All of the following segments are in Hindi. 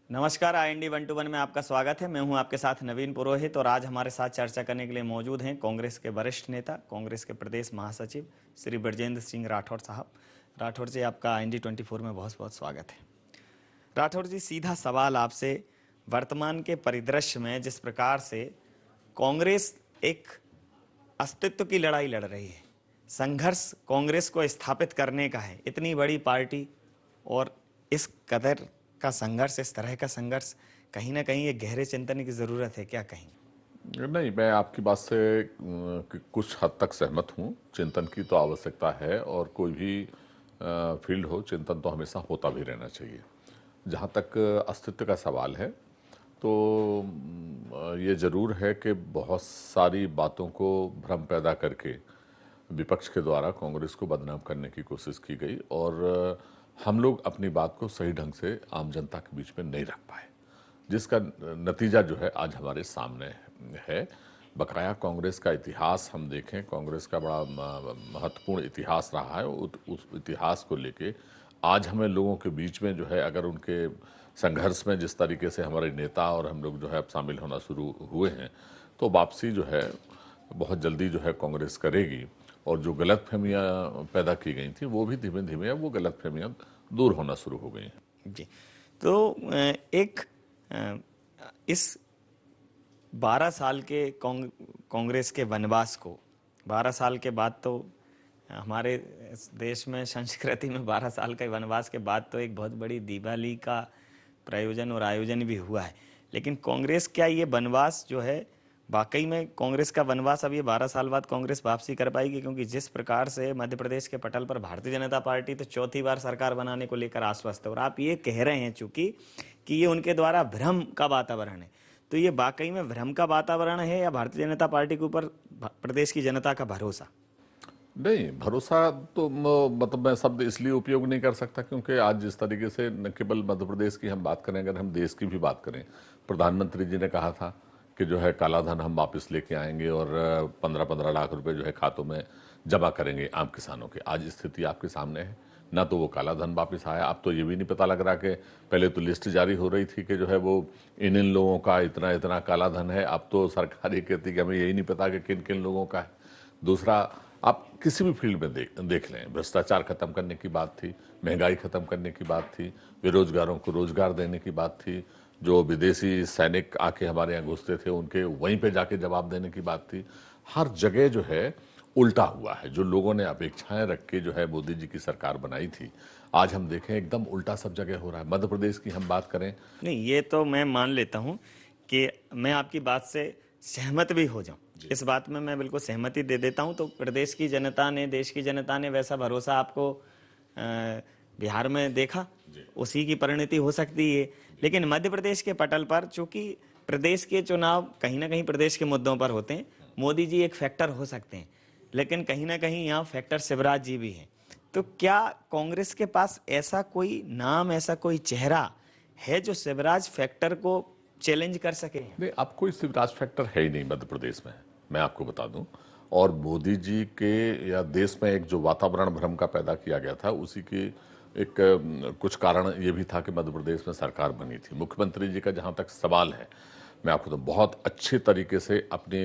नमस्कार, IND 121 में आपका स्वागत है। मैं हूं आपके साथ नवीन पुरोहित और आज हमारे साथ चर्चा करने के लिए मौजूद हैं कांग्रेस के वरिष्ठ नेता, कांग्रेस के प्रदेश महासचिव श्री ब्रजेंद्र सिंह राठौड़ साहब। राठौड़ जी, आपका IND 24 में बहुत बहुत स्वागत है। राठौड़ जी, सीधा सवाल आपसे, वर्तमान के परिदृश्य में जिस प्रकार से कांग्रेस एक अस्तित्व की लड़ाई लड़ रही है, संघर्ष कांग्रेस को स्थापित करने का है, इतनी बड़ी पार्टी और इस कदर का संघर्ष, इस तरह का संघर्ष, कहीं ना कहीं ये गहरे चिंतन की जरूरत है, क्या कहेंगे? नहीं, मैं आपकी बात से कुछ हद तक सहमत हूँ। चिंतन की तो आवश्यकता है और कोई भी फील्ड हो, चिंतन तो हमेशा होता भी रहना चाहिए। जहाँ तक अस्तित्व का सवाल है तो ये ज़रूर है कि बहुत सारी बातों को भ्रम पैदा करके विपक्ष के द्वारा कांग्रेस को बदनाम करने की कोशिश की गई और हम लोग अपनी बात को सही ढंग से आम जनता के बीच में नहीं रख पाए, जिसका नतीजा जो है आज हमारे सामने है। बकाया कांग्रेस का इतिहास हम देखें, कांग्रेस का बड़ा महत्वपूर्ण इतिहास रहा है। उस इतिहास को लेके आज हमें लोगों के बीच में जो है, अगर उनके संघर्ष में जिस तरीके से हमारे नेता और हम लोग जो है अब शामिल होना शुरू हुए हैं, तो वापसी जो है बहुत जल्दी जो है कांग्रेस करेगी और जो गलतफहमियां पैदा की गई थी वो भी धीमे धीमे अब वो गलतफहमियां दूर होना शुरू हो गई हैं। जी, तो एक इस 12 साल के कांग्रेस के वनवास को, 12 साल के बाद तो हमारे देश में संस्कृति में 12 साल के वनवास के बाद तो एक बहुत बड़ी दिवाली का प्रयोजन और आयोजन भी हुआ है, लेकिन कांग्रेस क्या ये वनवास जो है वाकई में कांग्रेस का वनवास अब ये 12 साल बाद कांग्रेस वापसी कर पाएगी? क्योंकि जिस प्रकार से मध्य प्रदेश के पटल पर भारतीय जनता पार्टी तो चौथी बार सरकार बनाने को लेकर आश्वस्त है और आप ये कह रहे हैं चूंकि कि ये उनके द्वारा भ्रम का वातावरण है, तो ये वाकई में भ्रम का वातावरण है या भारतीय जनता पार्टी के ऊपर प्रदेश की जनता का भरोसा? नहीं, भरोसा तो मतलब मैं शब्द इसलिए उपयोग नहीं कर सकता क्योंकि आज जिस तरीके से न केवल मध्य प्रदेश की हम बात करें, अगर हम देश की भी बात करें, प्रधानमंत्री जी ने कहा था कि जो है काला धन हम वापस लेके आएंगे और 15-15 लाख रुपए जो है खातों में जमा करेंगे आम किसानों के। आज स्थिति आपके सामने है, ना तो वो काला धन वापस आया। अब तो ये भी नहीं पता लग रहा कि पहले तो लिस्ट जारी हो रही थी कि जो है वो इन लोगों का इतना इतना काला धन है, अब तो सरकार ये कहती कि हमें यही नहीं पता कि किन किन लोगों का है। दूसरा, आप किसी भी फील्ड में देख लें, भ्रष्टाचार खत्म करने की बात थी, महंगाई खत्म करने की बात थी, बेरोजगारों को रोजगार देने की बात थी, जो विदेशी सैनिक आके हमारे यहाँ घुसते थे उनके वहीं पे जाके जवाब देने की बात थी। हर जगह जो है उल्टा हुआ है। जो लोगों ने अपेक्षाएं रख के जो है मोदी जी की सरकार बनाई थी, आज हम देखें एकदम उल्टा सब जगह हो रहा है। मध्य प्रदेश की हम बात करें, नहीं, ये तो मैं मान लेता हूं कि मैं आपकी बात से सहमत भी हो जाऊं, इस बात में मैं बिल्कुल सहमति दे देता हूं। तो प्रदेश की जनता ने, देश की जनता ने वैसा भरोसा आपको बिहार में देखा, उसी की परिणति हो सकती है। लेकिन मध्य प्रदेश के पटल पर चूंकि प्रदेश के चुनाव कहीं ना कहीं प्रदेश के मुद्दों पर होते हैं, मोदी जी एक फैक्टर हो सकते हैं, लेकिन कहीं ना कहीं यहाँ फैक्टर शिवराज जी भी हैं। तो क्या कांग्रेस के पास ऐसा कोई नाम, ऐसा कोई चेहरा है जो शिवराज फैक्टर को चैलेंज कर सके? नहीं, अब कोई शिवराज फैक्टर है ही नहीं मध्य प्रदेश में, मैं आपको बता दूं। और मोदी जी के या देश में एक जो वातावरण भ्रम का पैदा किया गया था, उसी की एक कुछ कारण ये भी था कि मध्य प्रदेश में सरकार बनी थी। मुख्यमंत्री जी का जहां तक सवाल है, मैं आपको तो बहुत अच्छे तरीके से अपनी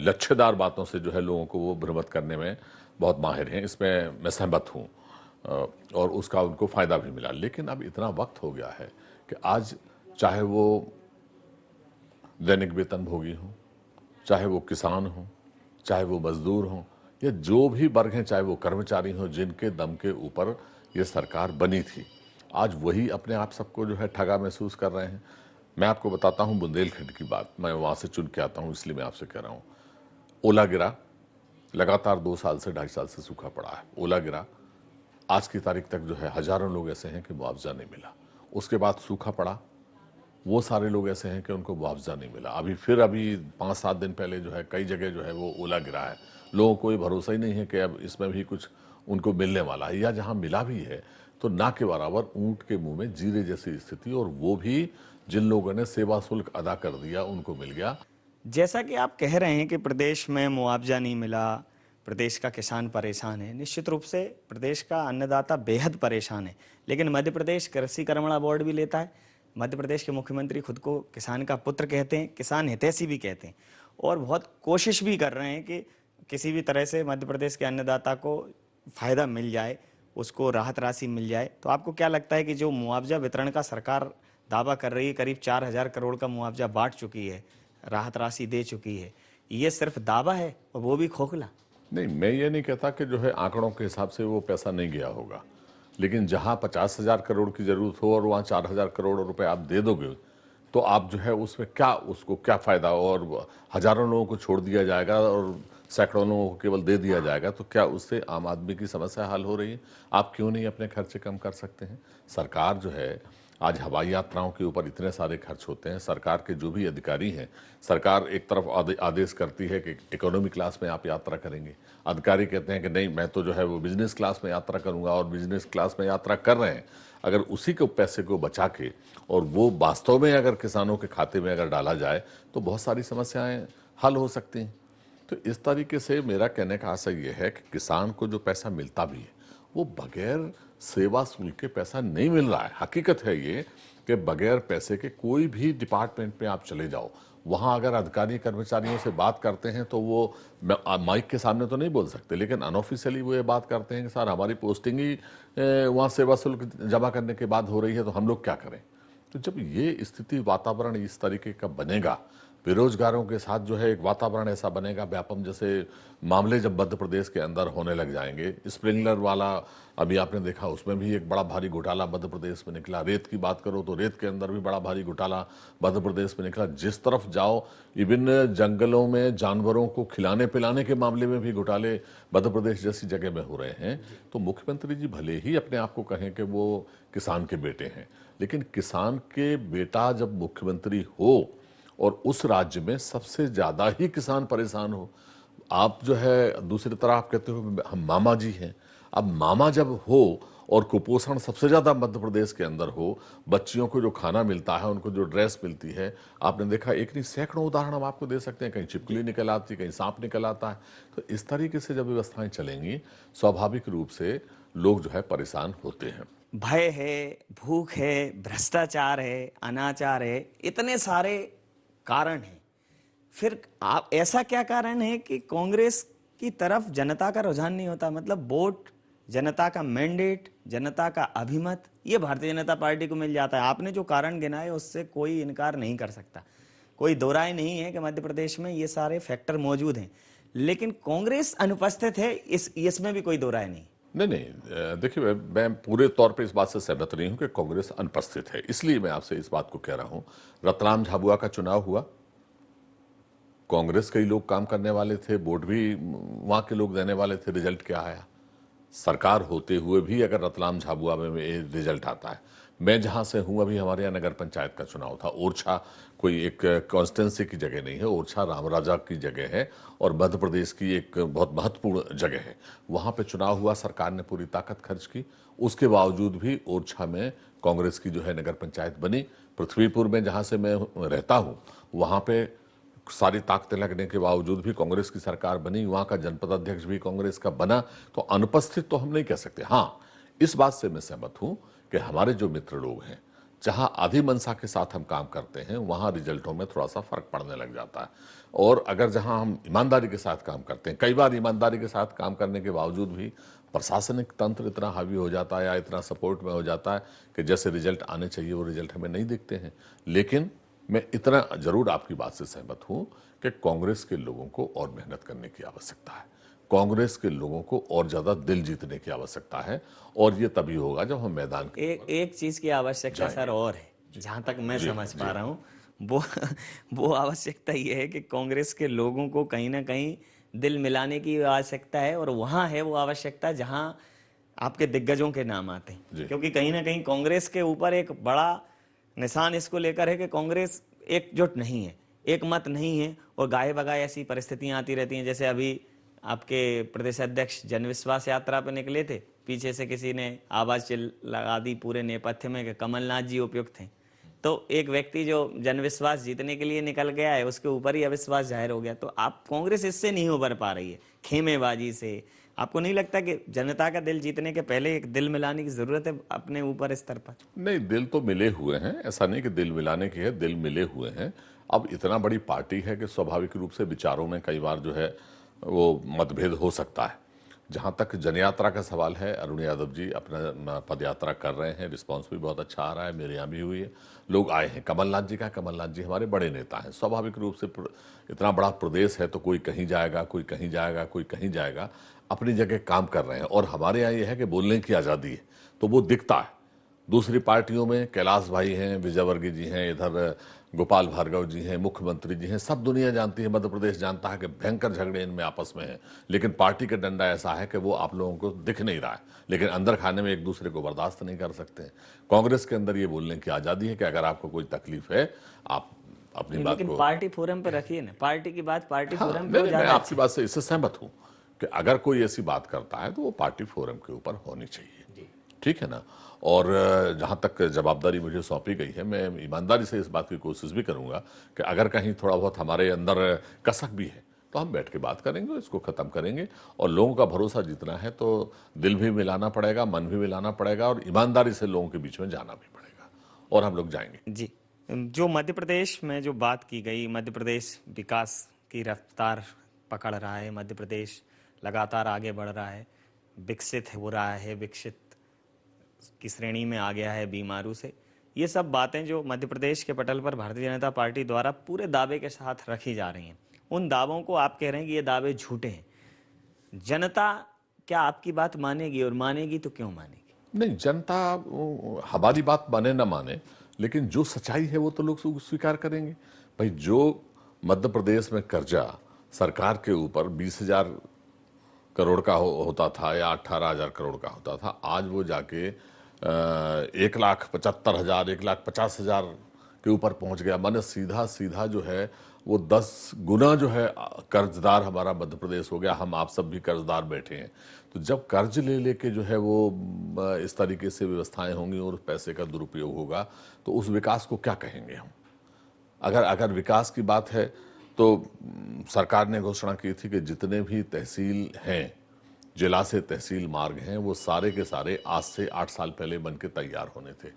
लक्ष्यदार बातों से जो है लोगों को वो भ्रमित करने में बहुत माहिर हैं, इसमें मैं सहमत हूँ और उसका उनको फायदा भी मिला। लेकिन अब इतना वक्त हो गया है कि आज चाहे वो दैनिक वेतन भोगी हों, चाहे वो किसान हों, चाहे वो मजदूर हों, या जो भी वर्ग हैं, चाहे वो कर्मचारी हों, जिनके दम के ऊपर ये सरकार बनी थी, आज वही अपने आप सबको जो है ठगा महसूस कर रहे हैं। मैं आपको बताता हूं बुंदेलखंड की बात, मैं वहां से चुन के आता हूं इसलिए मैं आपसे कह रहा हूं। ओला गिरा, लगातार 2 साल से 2.5 साल से सूखा पड़ा है। ओला गिरा, आज की तारीख तक जो है हजारों लोग ऐसे हैं कि मुआवजा नहीं मिला। उसके बाद सूखा पड़ा, वो सारे लोग ऐसे हैं कि उनको मुआवजा नहीं मिला। अभी 5-7 दिन पहले जो है कई जगह जो है वो ओला गिरा है। लोगों को कोई भरोसा ही नहीं है कि अब इसमें भी कुछ उनको मिलने वाला है, या जहां मिला भी है तो ना के बराबर ऊंट के मुंह में जीरे जैसी स्थिति, और वो भी जिन लोगों ने सेवा शुल्क अदा कर दिया उनको मिल गया। जैसा कि आप कह रहे हैं कि प्रदेश में मुआवजा नहीं मिला, प्रदेश का किसान परेशान है, निश्चित रूप से प्रदेश का अन्नदाता बेहद परेशान है, लेकिन मध्य प्रदेश कृषि कर्मणा बोर्ड भी लेता है, मध्य प्रदेश के मुख्यमंत्री खुद को किसान का पुत्र कहते हैं, किसान हितैषी भी कहते हैं, और बहुत कोशिश भी कर रहे हैं कि किसी भी तरह से मध्य प्रदेश के अन्नदाता को फायदा मिल जाए, उसको राहत राशि मिल जाए। तो आपको क्या लगता है कि जो मुआवजा वितरण का सरकार दावा कर रही है, करीब 4,000 करोड़ का मुआवजा बांट चुकी है, राहत राशि दे चुकी है, ये सिर्फ दावा है और वो भी खोखला? नहीं, मैं ये नहीं कहता कि जो है आंकड़ों के हिसाब से वो पैसा नहीं गया होगा, लेकिन जहां 50,000 करोड़ की जरूरत हो और वहां 4,000 करोड़ रुपए आप दे दोगे, तो आप जो है उसमें क्या, उसको क्या फायदा, और हजारों लोगों को छोड़ दिया जाएगा और सैकड़ों लोगों को केवल दे दिया जाएगा, तो क्या उससे आम आदमी की समस्या हल हो रही है? आप क्यों नहीं अपने खर्चे कम कर सकते हैं? सरकार जो है, आज हवाई यात्राओं के ऊपर इतने सारे खर्च होते हैं, सरकार के जो भी अधिकारी हैं, सरकार एक तरफ आदेश करती है कि इकोनॉमी क्लास में आप यात्रा करेंगे, अधिकारी कहते हैं कि नहीं, मैं तो जो है वो बिजनेस क्लास में यात्रा करूंगा, और बिजनेस क्लास में यात्रा कर रहे हैं। अगर उसी को पैसे को बचा के और वो वास्तव में अगर किसानों के खाते में अगर डाला जाए, तो बहुत सारी समस्याएं हल हो सकती हैं। तो इस तरीके से मेरा कहने का आशय ये है कि किसान को जो पैसा मिलता भी है, वो बगैर सेवा शुल्क के पैसा नहीं मिल रहा है। हकीकत है ये कि बगैर पैसे के कोई भी डिपार्टमेंट में आप चले जाओ, वहां अगर अधिकारी कर्मचारियों से बात करते हैं तो वो माइक के सामने तो नहीं बोल सकते, लेकिन अनऑफिशियली वो ये बात करते हैं कि सर हमारी पोस्टिंग ही वहां सेवा शुल्क जमा करने के बाद हो रही है, तो हम लोग क्या करें? तो जब ये स्थिति, वातावरण इस तरीके का बनेगा, बेरोजगारों के साथ जो है एक वातावरण ऐसा बनेगा व्यापम, जैसे मामले जब मध्य प्रदेश के अंदर होने लग जाएंगे, स्प्रिंगलर वाला अभी आपने देखा, उसमें भी एक बड़ा भारी घोटाला मध्य प्रदेश में निकला। रेत की बात करो तो रेत के अंदर भी बड़ा भारी घोटाला मध्य प्रदेश में निकला। जिस तरफ जाओ, इवन जंगलों में जानवरों को खिलाने पिलाने के मामले में भी घोटाले मध्य प्रदेश जैसी जगह में हो रहे हैं। तो मुख्यमंत्री जी भले ही अपने आप को कहें कि वो किसान के बेटे हैं, लेकिन किसान के बेटा जब मुख्यमंत्री हो और उस राज्य में सबसे ज्यादा ही किसान परेशान हो, आप जो है दूसरी तरह आप कहते हो हम मामा जी हैं, अब मामा जब हो और कुपोषण सबसे ज्यादा मध्य प्रदेश के अंदर हो, बच्चियों को जो खाना मिलता है, उनको जो ड्रेस मिलती है, आपने देखा एक नहीं सैकड़ों उदाहरण हम आपको दे सकते हैं, कहीं छिपकली निकल आती, कहीं सांप निकल आता है। तो इस तरीके से जब व्यवस्थाएं चलेंगी, स्वाभाविक रूप से लोग जो है परेशान होते हैं। भय है, भूख है, भ्रष्टाचार है, अनाचार है, इतने सारे कारण हैं। फिर आप, ऐसा क्या कारण है कि कांग्रेस की तरफ जनता का रुझान नहीं होता? मतलब वोट, जनता का मैंडेट, जनता का अभिमत, ये भारतीय जनता पार्टी को मिल जाता है। आपने जो कारण गिनाए उससे कोई इनकार नहीं कर सकता, कोई दो राय नहीं है कि मध्य प्रदेश में ये सारे फैक्टर मौजूद हैं, लेकिन कांग्रेस अनुपस्थित है, इसमें भी कोई दो राय नहीं। नहीं, देखिए मैं पूरे तौर पे इस बात से सहमत नहीं हूं कि कांग्रेस अनुपस्थित है। इसलिए मैं आपसे इस बात को कह रहा हूं, रतलाम झाबुआ का चुनाव हुआ, कांग्रेस के ही लोग काम करने वाले थे, वोट भी वहां के लोग देने वाले थे, रिजल्ट क्या आया? सरकार होते हुए भी अगर रतलाम झाबुआ में रिजल्ट आता है। मैं जहां से हूं, अभी हमारे यहाँ नगर पंचायत का चुनाव था, ओरछा कोई एक कॉन्स्टिट्यूंसी की जगह नहीं है, ओरछा रामराजा की जगह है और मध्य प्रदेश की एक बहुत महत्वपूर्ण जगह है। वहां पे चुनाव हुआ, सरकार ने पूरी ताकत खर्च की, उसके बावजूद भी ओरछा में कांग्रेस की जो है नगर पंचायत बनी। पृथ्वीपुर में जहां से मैं रहता हूं, वहां पे सारी ताकतें लगने के बावजूद भी कांग्रेस की सरकार बनी, वहां का जनपद अध्यक्ष भी कांग्रेस का बना। तो अनुपस्थित तो हम नहीं कह सकते। हाँ, इस बात से मैं सहमत हूं कि हमारे जो मित्र लोग हैं, जहां आधी मनसा के साथ हम काम करते हैं, वहां रिजल्टों में थोड़ा सा फर्क पड़ने लग जाता है। और अगर जहां हम ईमानदारी के साथ काम करते हैं, कई बार ईमानदारी के साथ काम करने के बावजूद भी प्रशासनिक तंत्र इतना हावी हो जाता है या इतना सपोर्ट में हो जाता है कि जैसे रिजल्ट आने चाहिए वो रिजल्ट हमें नहीं दिखते हैं। लेकिन मैं इतना जरूर आपकी बात से सहमत हूं कि कांग्रेस के लोगों को और मेहनत करने की आवश्यकता है, कांग्रेस के लोगों को और ज्यादा दिल जीतने की आवश्यकता है, और ये तभी होगा जब हम मैदान एक चीज की आवश्यकता सर और है, जहां तक मैं समझ पा रहा हूं, वो आवश्यकता ये है कि कांग्रेस के लोगों को कहीं ना कहीं दिल मिलाने की आवश्यकता है, और वहां है वो आवश्यकता जहां आपके दिग्गजों के नाम आते हैं। क्योंकि कहीं ना कहीं कांग्रेस के ऊपर एक बड़ा निशान इसको लेकर है कि कांग्रेस एकजुट नहीं है, एक मत नहीं है, और गाये बगाए ऐसी परिस्थितियां आती रहती हैं। जैसे अभी आपके प्रदेश अध्यक्ष जनविश्वास यात्रा पे निकले थे, पीछे से किसी ने आवाज लगा दी पूरे नेपथ्य में कि कमलनाथ जी उपयुक्त हैं। तो एक व्यक्ति जो जनविश्वास जीतने के लिए निकल गया है, उसके ऊपर ही अविश्वास जाहिर हो गया। तो आप, कांग्रेस इससे नहीं उबर पा रही है, खेमेबाजी से, आपको नहीं लगता कि जनता का दिल जीतने के पहले एक दिल मिलाने की जरूरत है अपने ऊपर स्तर पर? नहीं, दिल तो मिले हुए हैं, ऐसा नहीं कि दिल मिलाने की है, दिल मिले हुए हैं। अब इतना बड़ी पार्टी है कि स्वाभाविक रूप से विचारों में कई बार जो है वो मतभेद हो सकता है। जहां तक जनयात्रा का सवाल है, अरुण यादव जी अपना पद यात्रा कर रहे हैं, रिस्पांस भी बहुत अच्छा आ रहा है, मेरे यहाँ भी हुई है, लोग आए हैं। कमलनाथ जी हमारे बड़े नेता हैं, स्वाभाविक रूप से इतना बड़ा प्रदेश है तो कोई कहीं जाएगा, कोई कहीं जाएगा, कोई कहीं जाएगा, अपनी जगह काम कर रहे हैं। और हमारे यहाँ ये है कि बोलने की आज़ादी है, तो वो दिखता है। दूसरी पार्टियों में कैलाश भाई हैं, विजयवर्गीय जी हैं, इधर गोपाल भार्गव जी हैं, मुख्यमंत्री जी हैं, सब दुनिया जानती है, मध्य प्रदेश जानता है कि भयंकर झगड़े इनमें आपस में हैं। लेकिन पार्टी का डंडा ऐसा है कि वो आप लोगों को दिख नहीं रहा है, लेकिन अंदर खाने में एक दूसरे को बर्दाश्त नहीं कर सकते हैं। कांग्रेस के अंदर ये बोलने की आज़ादी है कि अगर आपको कोई तकलीफ है, आप अपनी बात लेकिन को पार्टी फोरम पे रखिए ना, पार्टी की बात पार्टी हाँ, फोरम पे हो मैं ज्यादा आपकी बात से इससे सहमत हूं कि अगर कोई ऐसी बात करता है तो वो पार्टी फोरम के ऊपर होनी चाहिए, ठीक है ना। और जहां तक जवाबदारी मुझे सौंपी गई है, मैं ईमानदारी से इस बात की कोशिश भी करूंगा कि अगर कहीं थोड़ा बहुत हमारे अंदर कसक भी है तो हम बैठ के बात करेंगे, इसको खत्म करेंगे। और लोगों का भरोसा जीतना है तो दिल भी मिलाना पड़ेगा, मन भी मिलाना पड़ेगा, और ईमानदारी से लोगों के बीच में जाना भी पड़ेगा, और हम लोग जाएंगे। जी। जो मध्य प्रदेश में जो बात की गई, मध्य प्रदेश विकास की रफ्तार पकड़ रहा है, मध्य प्रदेश लगातार आगे बढ़ रहा है, विकसित हो रहा है, विकसित की श्रेणी में आ गया है बीमारू से। ये सब बातें जो मध्य प्रदेश के पटल पर भारतीय जनता पार्टी द्वारा पूरे दावे के साथ रखी जा रही हैं, उन दावों को आप कह रहे हैं कि ये दावे झूठे हैं। जनता क्या आपकी बात मानेगी, और मानेगी तो क्यों मानेगी? नहीं, जनता हमारी बात माने ना माने, लेकिन जो सच्चाई है वो तो लोग स्वीकार करेंगे। भाई, जो मध्य प्रदेश में कर्जा सरकार के ऊपर 20,000 करोड़ का होता था या 18,000 करोड़ का होता था, आज वो जाके 1,75,000, 1,50,000 के ऊपर पहुंच गया। माने सीधा सीधा जो है वो 10 गुना जो है कर्जदार हमारा मध्य प्रदेश हो गया। हम आप सब भी कर्जदार बैठे हैं। तो जब कर्ज ले लेके जो है वो इस तरीके से व्यवस्थाएं होंगी और पैसे का दुरुपयोग होगा, तो उस विकास को क्या कहेंगे हम? अगर विकास की बात है तो सरकार ने घोषणा की थी कि जितने भी तहसील हैं, जिला से तहसील मार्ग हैं, वो सारे के सारे आज से 8 साल पहले बन के तैयार होने थे।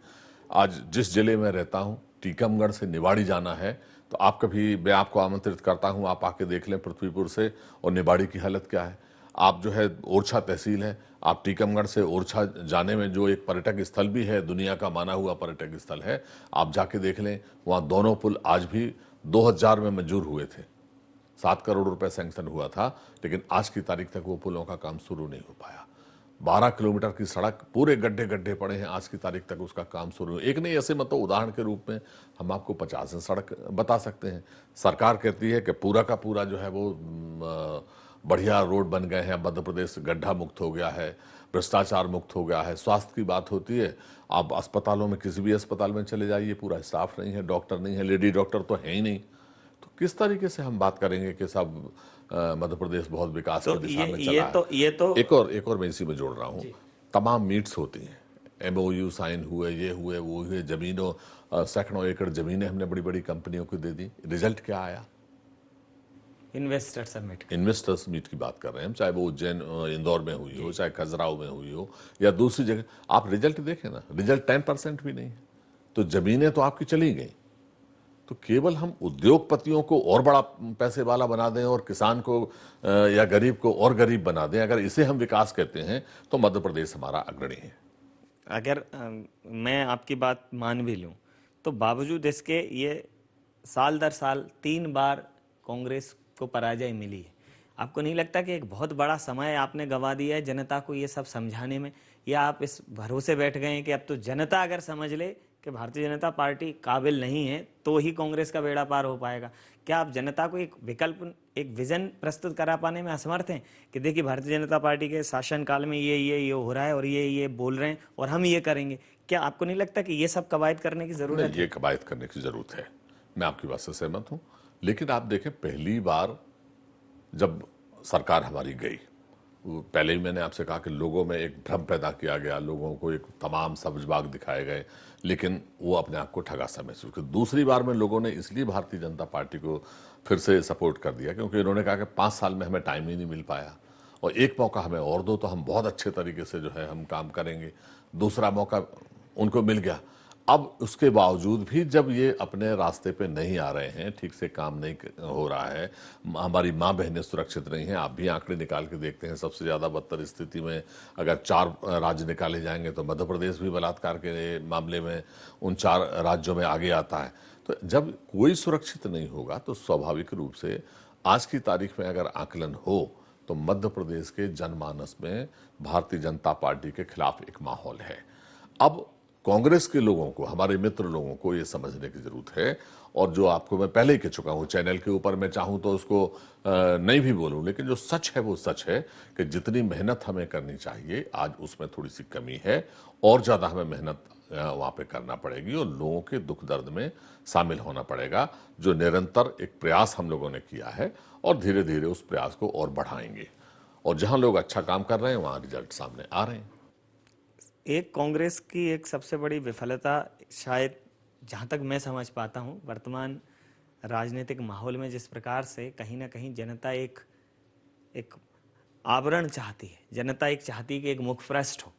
आज जिस जिले में रहता हूँ, टीकमगढ़ से निवाड़ी जाना है, तो आप कभी, मैं आपको आमंत्रित करता हूँ, आप आके देख लें पृथ्वीपुर से और निवाड़ी की हालत क्या है। आप जो है ओरछा तहसील है, आप टीकमगढ़ से ओरछा जाने में जो एक पर्यटक स्थल भी है, दुनिया का माना हुआ पर्यटक स्थल है, आप जाके देख लें, वहाँ दोनों पुल आज भी 2000 में मंजूर हुए थे। 7 करोड़ रुपए सैंक्शन हुआ था, लेकिन आज की तारीख तक वो पुलों का काम शुरू नहीं हो पाया। 12 किलोमीटर की सड़क, पूरे गड्ढे गड्ढे पड़े हैं, आज की तारीख तक उसका काम शुरू। एक नहीं, ऐसे मतलब उदाहरण के रूप में हम आपको 50 सड़क बता सकते हैं। सरकार कहती है कि पूरा का पूरा जो है वो बढ़िया रोड बन गए हैं, मध्य प्रदेश गड्ढा मुक्त हो गया है, भ्रष्टाचार मुक्त हो गया है। स्वास्थ्य की बात होती है, आप अस्पतालों में, किसी भी अस्पताल में चले जाइए, पूरा स्टाफ नहीं है, डॉक्टर नहीं है, लेडी डॉक्टर तो है ही नहीं। तो किस तरीके से हम बात करेंगे कि सब मध्य प्रदेश बहुत विकास की दिशा में चला है? एक और मैं इसी में जोड़ रहा हूँ, तमाम मीट्स होती हैं, MOU साइन हुए, ये हुए, वो हुए, जमीनों, सैकड़ों एकड़ जमीनें हमने बड़ी बड़ी कंपनियों को दे दी। रिजल्ट क्या आया? इन्वेस्टर्स मीट की बात कर रहे हैं हम, चाहे वो उज्जैन, इंदौर में हुई हो, चाहे खजुराहो में हुई हो, या दूसरी जगह। आप रिजल्ट देखें ना, रिजल्ट 10% भी नहीं है। तो जमीनें तो आपकी चली गई। तो केवल हम उद्योगपतियों को और बड़ा पैसे वाला बना दें और किसान को या गरीब को और गरीब बना दें, अगर इसे हम विकास कहते हैं, तो मध्य प्रदेश हमारा अग्रणी है। अगर मैं आपकी बात मान भी लूं, तो बावजूद इसके ये साल दर साल 3 बार कांग्रेस को पराजय मिली है। आपको नहीं लगता कि एक बहुत बड़ा समय आपने गंवा दिया है जनता को ये सब समझाने में, या आप इस भरोसे बैठ गए हैं कि अब तो जनता अगर समझ ले कि भारतीय जनता पार्टी काबिल नहीं है तो ही कांग्रेस का बेड़ा पार हो पाएगा? क्या आप जनता को एक विकल्प, एक विजन प्रस्तुत करा पाने में असमर्थ हैं कि देखिए भारतीय जनता पार्टी के शासनकाल में ये हो रहा है और ये बोल रहे हैं और हम ये करेंगे? क्या आपको नहीं लगता कि ये सब कवायद करने की जरूरत है? ये कवायद करने की जरूरत है, मैं आपकी बात से सहमत हूं। लेकिन आप देखें, पहली बार जब सरकार हमारी गई, पहले ही मैंने आपसे कहा कि लोगों में एक भ्रम पैदा किया गया, लोगों को एक तमाम सब्ज बाग दिखाए गए, लेकिन वो अपने आप को ठगा सा महसूस किया। दूसरी बार में लोगों ने इसलिए भारतीय जनता पार्टी को फिर से सपोर्ट कर दिया क्योंकि इन्होंने कहा कि 5 साल में हमें टाइम ही नहीं मिल पाया, और एक मौका हमें और दो तो हम बहुत अच्छे तरीके से जो है हम काम करेंगे। दूसरा मौका उनको मिल गया। अब उसके बावजूद भी जब ये अपने रास्ते पे नहीं आ रहे हैं, ठीक से काम नहीं हो रहा है, हमारी माँ बहनें सुरक्षित नहीं हैं। आप भी आंकड़े निकाल के देखते हैं, सबसे ज़्यादा बदतर स्थिति में अगर 4 राज्य निकाले जाएंगे तो मध्य प्रदेश भी बलात्कार के मामले में उन 4 राज्यों में आगे आता है। तो जब कोई सुरक्षित नहीं होगा तो स्वाभाविक रूप से आज की तारीख में अगर आकलन हो तो मध्य प्रदेश के जनमानस में भारतीय जनता पार्टी के खिलाफ एक माहौल है। अब कांग्रेस के लोगों को, हमारे मित्र लोगों को ये समझने की जरूरत है, और जो आपको मैं पहले ही कह चुका हूं चैनल के ऊपर, मैं चाहूं तो उसको नहीं भी बोलूं, लेकिन जो सच है वो सच है कि जितनी मेहनत हमें करनी चाहिए आज उसमें थोड़ी सी कमी है, और ज्यादा हमें मेहनत वहां पे करना पड़ेगी और लोगों के दुख दर्द में शामिल होना पड़ेगा, जो निरंतर एक प्रयास हम लोगों ने किया है, और धीरे धीरे उस प्रयास को और बढ़ाएंगे। और जहां लोग अच्छा काम कर रहे हैं वहां रिजल्ट सामने आ रहे हैं। एक कांग्रेस की एक सबसे बड़ी विफलता शायद, जहाँ तक मैं समझ पाता हूँ, वर्तमान राजनीतिक माहौल में जिस प्रकार से कहीं ना कहीं जनता एक एक आवरण चाहती है, जनता एक चाहती है कि एक मुखपृष्ठ हो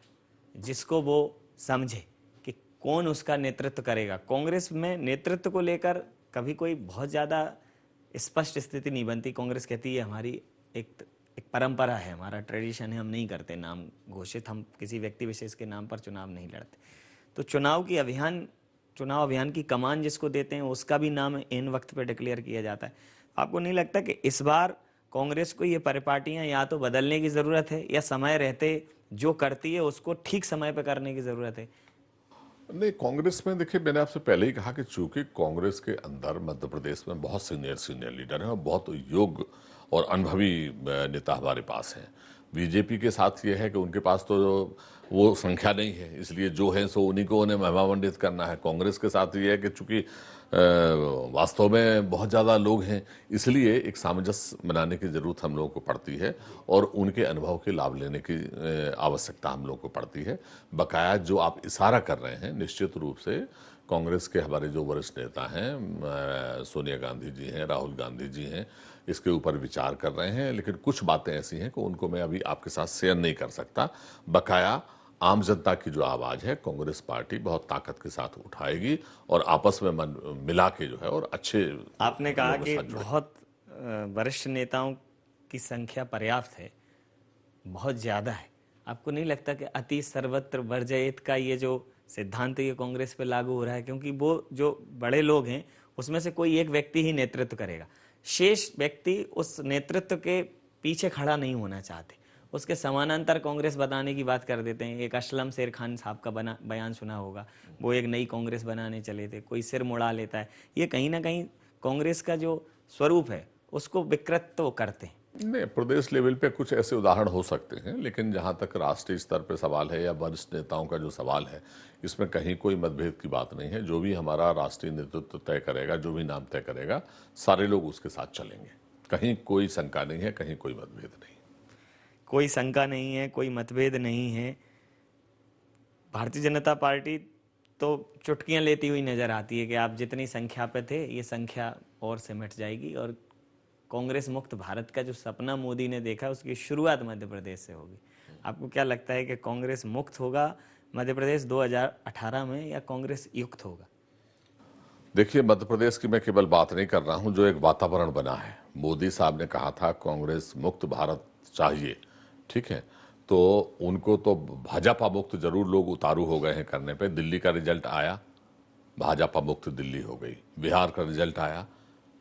जिसको वो समझे कि कौन उसका नेतृत्व करेगा। कांग्रेस में नेतृत्व को लेकर कभी कोई बहुत ज़्यादा स्पष्ट स्थिति नहीं बनती। कांग्रेस कहती है हमारी एक एक परंपरा है, हमारा ट्रेडिशन है, हम नहीं करते नाम घोषित, हम किसी व्यक्ति विशेष के नाम पर चुनाव नहीं लड़ते। तो चुनाव अभियान की कमान जिसको देते हैं उसका भी नाम इन वक्त पे डिक्लेयर किया जाता है। आपको नहीं लगता कि इस बार कांग्रेस को ये परिपाटियां या तो बदलने की ज़रूरत है, या समय रहते जो करती है उसको ठीक समय पर करने की ज़रूरत है? नहीं, कांग्रेस में देखिए, मैंने आपसे पहले ही कहा कि चूंकि कांग्रेस के अंदर मध्य प्रदेश में बहुत सीनियर लीडर हैं और बहुत योग्य और अनुभवी नेता हमारे पास हैं। बीजेपी के साथ ये है कि उनके पास तो वो संख्या नहीं है, इसलिए जो है सो उन्हीं को उन्हें महिमामंडित करना है। कांग्रेस के साथ ये है कि चूंकि वास्तव में बहुत ज़्यादा लोग हैं, इसलिए एक सामंजस्य बनाने की ज़रूरत हम लोगों को पड़ती है और उनके अनुभव के लाभ लेने की आवश्यकता हम लोगों को पड़ती है। बकाया जो आप इशारा कर रहे हैं, निश्चित रूप से कांग्रेस के हमारे जो वरिष्ठ नेता हैं, सोनिया गांधी जी हैं, राहुल गांधी जी हैं, इसके ऊपर विचार कर रहे हैं, लेकिन कुछ बातें ऐसी हैं कि उनको मैं अभी आपके साथ शेयर नहीं कर सकता। बकाया आम जनता की जो आवाज़ है कांग्रेस पार्टी बहुत ताकत के साथ उठाएगी और आपस में मन मिला के जो है और अच्छे आपने कहा लोगों के कि साथ जुड़े। बहुत वरिष्ठ नेताओं की संख्या पर्याप्त है, बहुत ज़्यादा है। आपको नहीं लगता कि अति सर्वत्र वर्जयेत का ये जो सिद्धांत ये कांग्रेस पे लागू हो रहा है? क्योंकि वो जो बड़े लोग हैं उसमें से कोई एक व्यक्ति ही नेतृत्व करेगा, शेष व्यक्ति उस नेतृत्व के पीछे खड़ा नहीं होना चाहते, उसके समानांतर कांग्रेस बनाने की बात कर देते हैं। एक असलम शेर खान साहब का बयान सुना होगा, वो एक नई कांग्रेस बनाने चले थे, कोई सिर मुड़ा लेता है। ये कहीं ना कहीं कांग्रेस का जो स्वरूप है उसको विकृत तो करते हैं। नहीं, प्रदेश लेवल पे कुछ ऐसे उदाहरण हो सकते हैं, लेकिन जहां तक राष्ट्रीय स्तर पे सवाल है या वरिष्ठ नेताओं का जो सवाल है, इसमें कहीं कोई मतभेद की बात नहीं है। जो भी हमारा राष्ट्रीय नेतृत्व तय करेगा, जो भी नाम तय करेगा, सारे लोग उसके साथ चलेंगे। कहीं कोई शंका नहीं है, कहीं कोई मतभेद नहीं। कोई शंका नहीं है, कोई मतभेद नहीं है। भारतीय जनता पार्टी तो चुटकियां लेती हुई नजर आती है कि आप जितनी संख्या पे थे ये संख्या और सिमट जाएगी, और कांग्रेस मुक्त भारत का जो सपना मोदी ने देखा उसकी शुरुआत मध्य प्रदेश से होगी। आपको क्या लगता है कि कांग्रेस मुक्त होगा मध्य प्रदेश 2018 में, या कांग्रेस युक्त होगा? देखिए, मध्य प्रदेश की मैं केवल बात नहीं कर रहा हूं, जो एक वातावरण बना है। मोदी साहब ने कहा था कांग्रेस मुक्त भारत चाहिए, ठीक है, तो उनको तो भाजपा मुक्त जरूर लोग उतारू हो गए हैं करने पे। दिल्ली का रिजल्ट आया, भाजपा मुक्त दिल्ली हो गई। बिहार का रिजल्ट आया,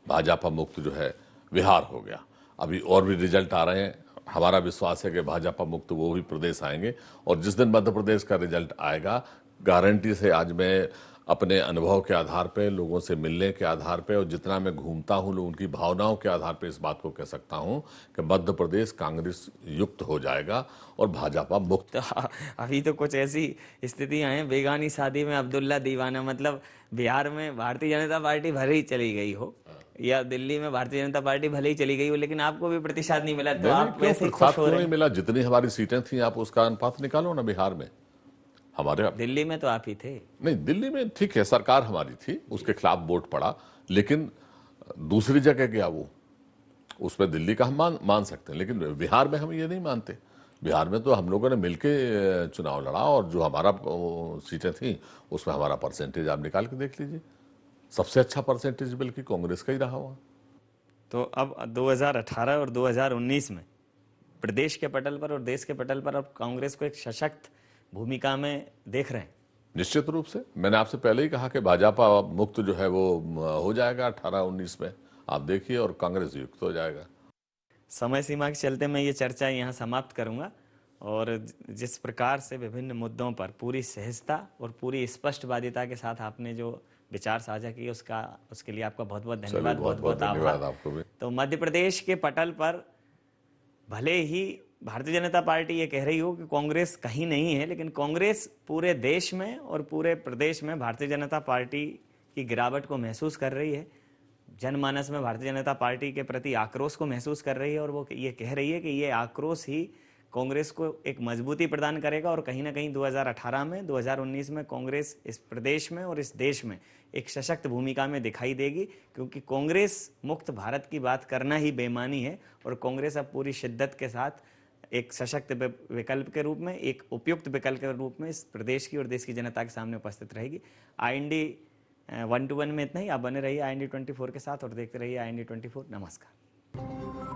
भाजपा मुक्त जो है बिहार हो गया। अभी और भी रिजल्ट आ रहे हैं, हमारा विश्वास है कि भाजपा मुक्त वो भी प्रदेश आएंगे। और जिस दिन मध्य प्रदेश का रिजल्ट आएगा, गारंटी से आज मैं अपने अनुभव के आधार पे, लोगों से मिलने के आधार पे और जितना मैं घूमता हूँ लोगों की भावनाओं के आधार पे इस बात को कह सकता हूँ कि मध्य प्रदेश कांग्रेस युक्त हो जाएगा और भाजपा मुक्त। तो अभी तो कुछ ऐसी स्थितियां हैं, बेगानी शादी में अब्दुल्ला दीवाना, मतलब बिहार में भारतीय जनता पार्टी भले ही चली गई हो या दिल्ली में भारतीय जनता पार्टी भले ही चली गई हो, लेकिन आपको भी प्रतिशत नहीं मिला, तो आप वैसे ही खुश हो रहे नहीं हैं। मिला। जितनी हमारी सीटें थी, आप उसका अनुपात निकालो ना। बिहार में हमारे, दिल्ली में तो आप ही थे। नहीं, दिल्ली में ठीक है, सरकार हमारी थी, उसके खिलाफ वोट पड़ा, लेकिन दूसरी जगह गया वो, उसमें दिल्ली का हम मान सकते हैं, लेकिन बिहार में हम ये नहीं मानते। बिहार में तो हम लोगों ने मिलके चुनाव लड़ा और जो हमारा सीटें थी उसमें हमारा परसेंटेज आप निकाल के देख लीजिए, सबसे अच्छा परसेंटेज बल्कि कांग्रेस का ही रहा हुआ। तो अब 2018 और 2019 में प्रदेश के पटल पर और देश के पटल पर अब कांग्रेस को एक सशक्त भूमिका में देख रहे हैं। निश्चित रूप से मैंने आपसे पहले ही कहा कि भाजपा मुक्त जो है वो हो जाएगा 18-19 में, आप देखिए, और कांग्रेस युक्त हो जाएगा। समय सीमा के चलते मैं ये चर्चा यहाँ समाप्त करूंगा और जिस प्रकार से विभिन्न मुद्दों पर पूरी सहजता और पूरी स्पष्टवादिता के साथ आपने जो विचार साझा किए उसके लिए आपका बहुत बहुत चलिए, धन्यवाद, बहुत बहुत धन्यवाद आभार। आपको भी। तो मध्य प्रदेश के पटल पर भले ही भारतीय जनता पार्टी ये कह रही हो कि कांग्रेस कहीं नहीं है, लेकिन कांग्रेस पूरे देश में और पूरे प्रदेश में भारतीय जनता पार्टी की गिरावट को महसूस कर रही है। जनमानस में भारतीय जनता पार्टी के प्रति आक्रोश को महसूस कर रही है और वो ये कह रही है कि ये आक्रोश ही कांग्रेस को एक मजबूती प्रदान करेगा और कहीं ना कहीं 2018 में 2019 में कांग्रेस इस प्रदेश में और इस देश में एक सशक्त भूमिका में दिखाई देगी, क्योंकि कांग्रेस मुक्त भारत की बात करना ही बेईमानी है और कांग्रेस अब पूरी शिद्दत के साथ एक सशक्त विकल्प के रूप में, एक उपयुक्त विकल्प के रूप में इस प्रदेश की और देश की जनता के सामने उपस्थित रहेगी। IND 1-1 में इतना ही। आप बने रहिए IND 24 के साथ और देखते रहिए IND 24। नमस्कार।